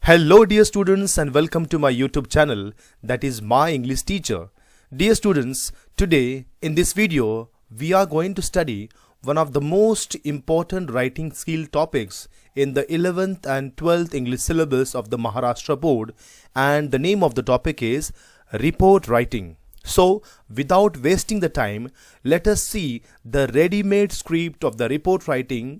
Hello dear students and welcome to my YouTube channel, that is My English Teacher. Dear students, today in this video we are going to study one of the most important writing skill topics in the 11th and 12th English syllabus of the Maharashtra board, and the name of the topic is report writing. So without wasting the time, let us see the ready-made script of the report writing,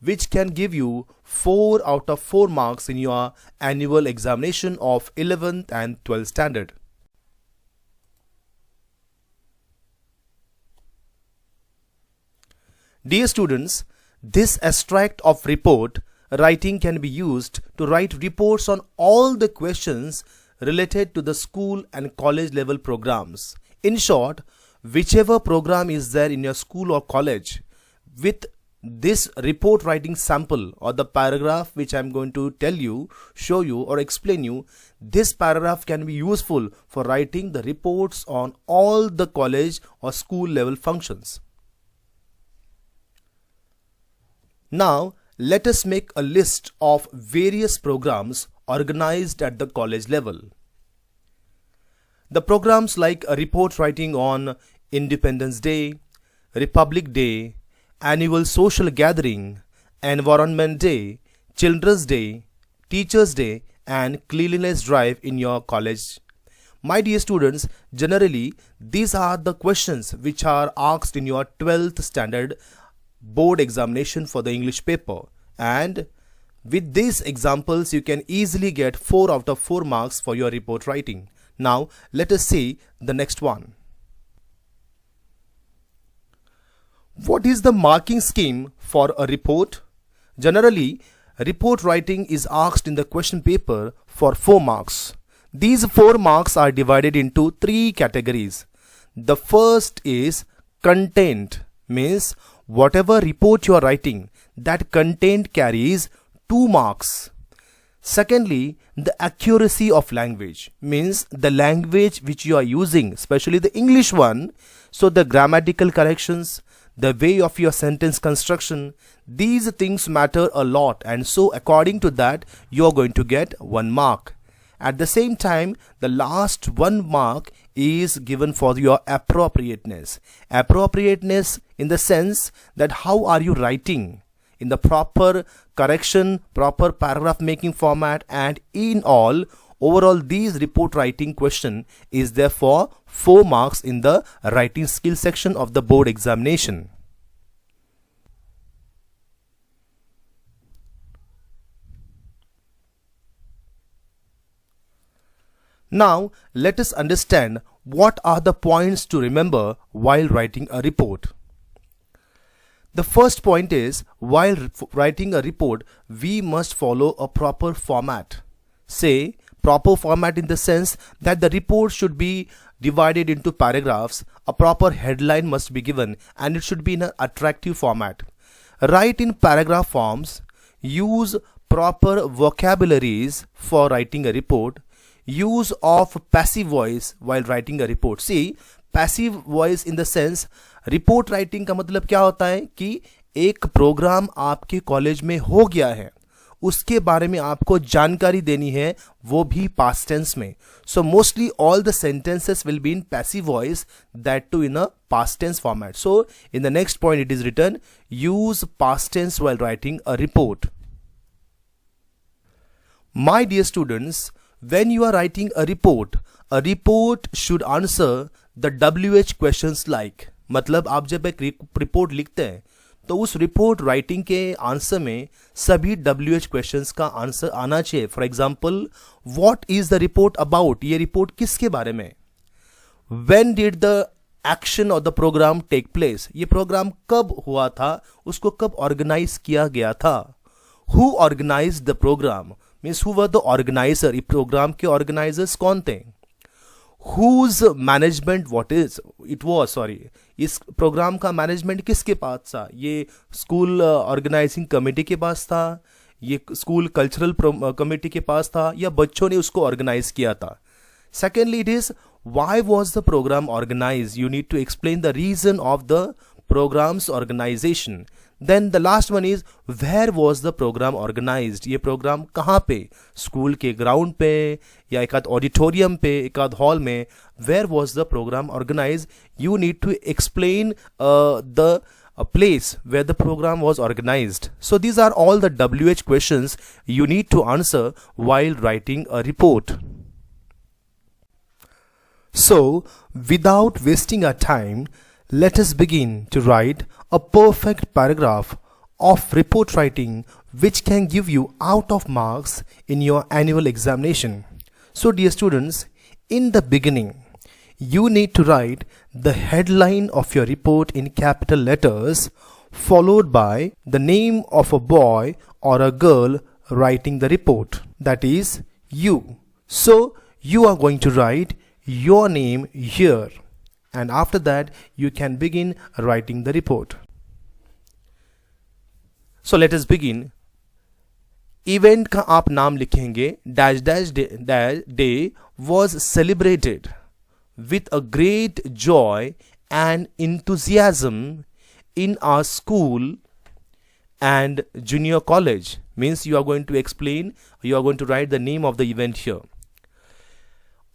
which can give you 4 out of 4 marks in your annual examination of 11th and 12th standard. Dear students, this extract of report writing can be used to write reports on all the questions related to the school and college level programs. In short, whichever program is there in your school or college, with this report writing sample or the paragraph which I am going to tell you, show you or explain you, this paragraph can be useful for writing the reports on all the college or school level functions. Now let us make a list of various programs organized at the college level. The programs like a report writing on Independence Day, Republic Day, Annual Social Gathering, Environment Day, Children's Day, Teachers Day and Cleanliness Drive in your college. My dear students, generally these are the questions which are asked in your 12th standard board examination for the English paper, and with these examples you can easily get 4 out of 4 marks for your report writing. Now let us see the next one. What is the marking scheme for a report? Generally, report writing is asked in the question paper for 4 marks. These 4 marks are divided into 3 categories. The first is content, means whatever report you are writing, that content carries 2 marks. Secondly, the accuracy of language, means the language which you are using, especially the English one, so the grammatical corrections, the way of your sentence construction, these things matter a lot, and so according to that you are going to get 1 mark. At the same time, the last 1 mark is given for your appropriateness. Appropriateness in the sense that how are you writing in the proper correction, proper paragraph making format, and in all, overall these report writing question is therefore 4 marks in the writing skill section of the board examination. Now let us understand what are the points to remember while writing a report. The first point is, while writing a report we must follow a proper format. Say proper format in the sense that the report should be divided into paragraphs, a proper headline must be given, and it should be in an attractive format. Write in paragraph forms, use proper vocabularies for writing a report, use of passive voice while writing a report. See, passive voice in the sense, report writing का मतलब क्या होता है कि एक programme आपके college में हो गया है, उसके बारे में आपको जानकारी देनी है, वो भी पास्ट टेंस में. So mostly all the sentences will be in passive voice, that too in a past tense format. So in the next point it is written, use past tense while writing a report. My dear students, when you are writing a report should answer the WH questions like, मतलब आप जब एक report लिखते हैं तो उस report writing के answer में सभी WH क्वेश्चंस का आंसर आना चाहिए. For example, what is the report about, ये रिपोर्ट किसके बारे में. When did the action of the programme take place, ये प्रोग्राम कब हुआ था, उसको कब ऑर्गेनाइज किया गया था. Who organised the programme, means who were the organiser, इस प्रोग्राम के ऑर्गेनाइजर्स कौन थे. Whose management what is it was, sorry, इस प्रोग्राम का मैनेजमेंट किसके पास था, ये स्कूल ऑर्गेनाइजिंग कमेटी के पास था, ये स्कूल कल्चरल कमेटी के पास था, या बच्चों ने उसको ऑर्गेनाइज किया था. Secondly it is, why was the program organized, you need to explain the reason of the program's organization. Then the last one is where was the programme organised, ये programme कहाँ पे, स्कूल के ground पे या एक आध auditorium पे, एक आध हॉल में, where was the programme organise, you need to explain the place where the program was organized. So these are all the WH questions you need to answer while writing a report. So without wasting our time, let us begin to write a perfect paragraph of report writing which can give you out of marks in your annual examination. So dear students, in the beginning you need to write the headline of your report in capital letters, followed by the name of a boy or a girl writing the report, that is you. So you are going to write your name here, and after that you can begin writing the report. So let us begin. Event का आप नाम लिखेंगे, dash dash day was celebrated with a great joy and enthusiasm in our school and junior college. Means you are going to explain, you are going to write the name of the event here.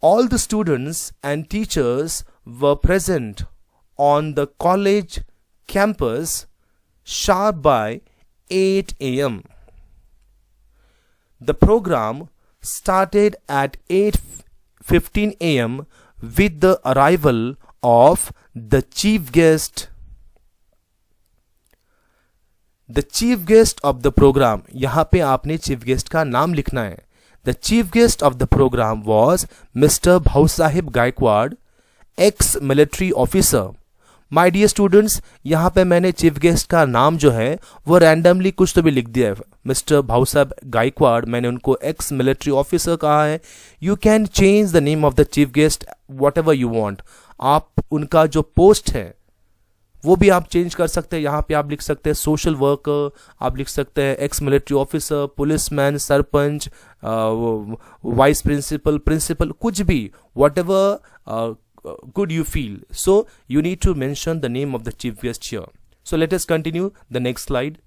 All the students and teachers were present on the college campus sharp by 8 a.m. The program started at 8:15 a.m. with the arrival of the chief guest. The chief guest of the program, यहाँ पे आपने chief guest का नाम लिखना है. The chief guest of the program was Mr. Bhausahib Gaikwad, ex-military officer. My dear students, यहाँ पे मैंने चीफ गेस्ट का नाम जो है वो रैंडमली कुछ तो भी लिख दिया है. मिस्टर भाऊसाहब गायकवाड़, मैंने उनको एक्स मिलिट्री ऑफिसर कहा है. You can change the name of the chief guest what ever you want. आप उनका जो पोस्ट है वो भी आप चेंज कर सकते हैं. यहाँ पे आप लिख सकते हैं सोशल वर्कर, आप लिख सकते हैं ex military officer, policeman, sarpanch, vice principal, principal, कुछ भी, whatever good you feel. So you need to mention the name of the chief guest here. So let us continue the next slide.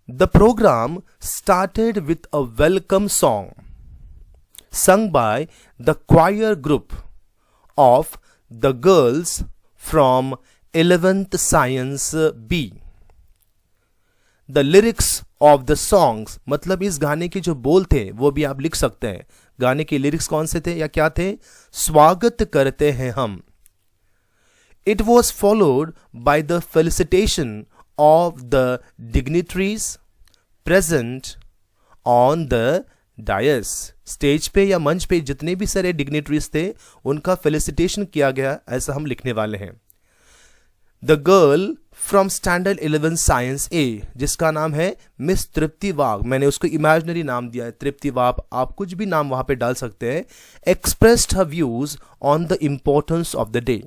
The program started with a welcome song sung by the choir group of the girls from 11th Science B. The lyrics of the songs, मतलब इस गाने के जो बोल थे वो भी आप लिख सकते हैं. गाने के लिरिक्स कौन से थे या क्या थे? स्वागत करते हैं हम. It was followed by the felicitation of the dignitaries present on the dais. Stage पे या मंच पे जितने भी सारे डिग्निटरीज थे उनका फेलिसिटेशन किया गया, ऐसा हम लिखने वाले हैं. The girl from standard 11 science ए, जिसका नाम है मिस तृप्ति वाघ, मैंने उसको इमेजिनरी नाम दिया है तृप्ति वाघ, आप कुछ भी नाम वहां पे डाल सकते हैं. expressed her views on the importance of the day.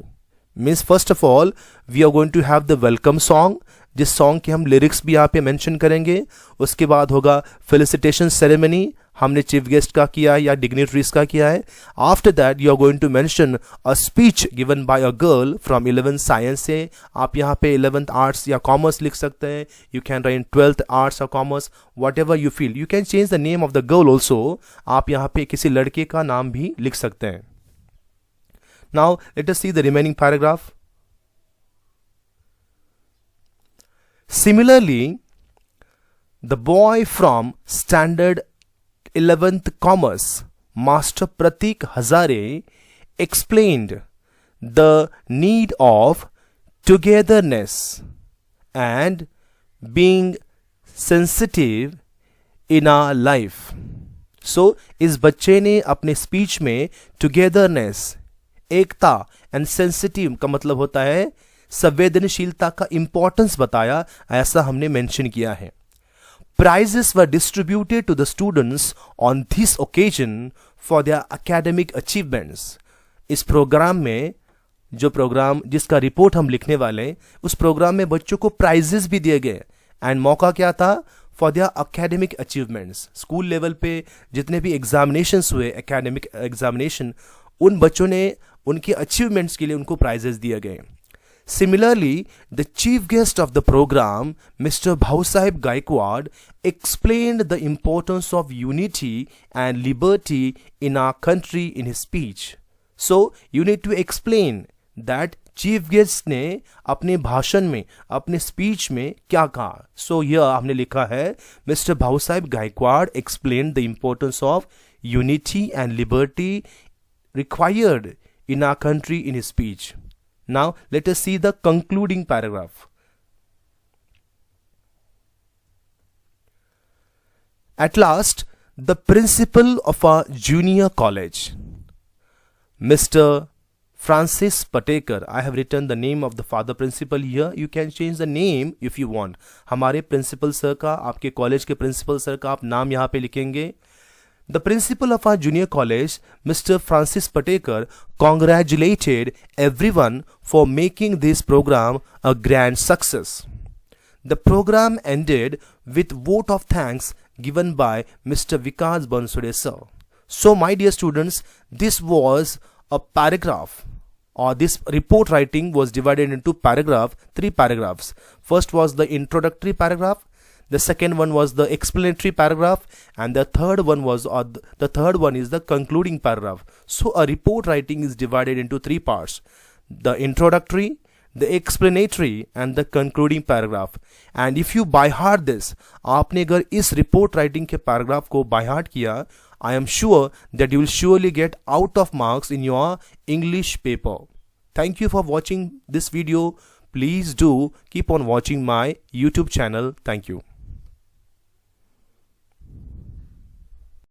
Means first of all we are going to have the welcome song, जिस सॉन्ग के हम लिरिक्स भी यहाँ पे मेंशन करेंगे. उसके बाद होगा फेलिसिटेशन सेरेमनी, हमने चीफ गेस्ट का किया या डिग्निटरीज का किया है. After that you are going to mention a speech given by a girl from 11th science से. आप यहाँ पे 11th आर्ट्स या कॉमर्स लिख सकते हैं. You can write 12th arts और commerce, whatever you feel. You can change the name of the girl also. आप यहाँ पे किसी लड़के का नाम भी लिख सकते हैं. Now let us see the remaining paragraph. Similarly, the boy from standard 11th commerce, Master Pratik Hazare, explained the need of togetherness and being sensitive in our life. So इस बच्चे ने अपने स्पीच में togetherness, एकता, एंड सेंसिटिव का मतलब होता है संवेदनशीलता का इंपॉर्टेंस बताया, ऐसा हमने मेंशन किया है. Prizes were distributed to the students on this occasion for their academic achievements. इस प्रोग्राम में, जो प्रोग्राम जिसका रिपोर्ट हम लिखने वाले, उस प्रोग्राम में बच्चों को प्राइजेस भी दिए गए. एंड मौका क्या था? For their academic achievements. School level पे जितने भी एग्जामिनेशंस हुए, एकेडमिक एग्जामिनेशन, उन बच्चों ने उनके अचीवमेंट्स के लिए उनको प्राइजेस दिए गए। Similarly, the chief guest of the program, Mr. Bhausaheb Gaikwad, explained the importance of unity and liberty in our country in his speech. So, you need to explain that chief guest ने अपने भाषण में, अपने speech में क्या कहा। सो यह हमने लिखा है, Mr Bhausaheb Gaikwad explain the importance of unity and liberty required in our country in his speech. Now let us see the concluding paragraph. At last, the principal of a junior college, Mr. Francis Patekar, I have written the name of the father principal here. You can change the name if you want. हमारे principal sir का, आपके college के principal sir का आप नाम यहाँ पे लिखेंगे। The principal of our junior college, Mr. Francis Patekar, congratulated everyone for making this program a grand success. The program ended with vote of thanks given by Mr. Vikas Bansode sir. So my dear students, this was a paragraph, or this report writing was divided into three paragraphs. First was the introductory paragraph. The second one was the explanatory paragraph, and the third one is the concluding paragraph. So a report writing is divided into three parts: the introductory, the explanatory, and the concluding paragraph. And if you by heart this, आपने अगर इस report writing के paragraph को by heart किया, I am sure that you will surely get out of marks in your English paper. Thank you for watching this video. Please do keep on watching my YouTube channel. Thank you.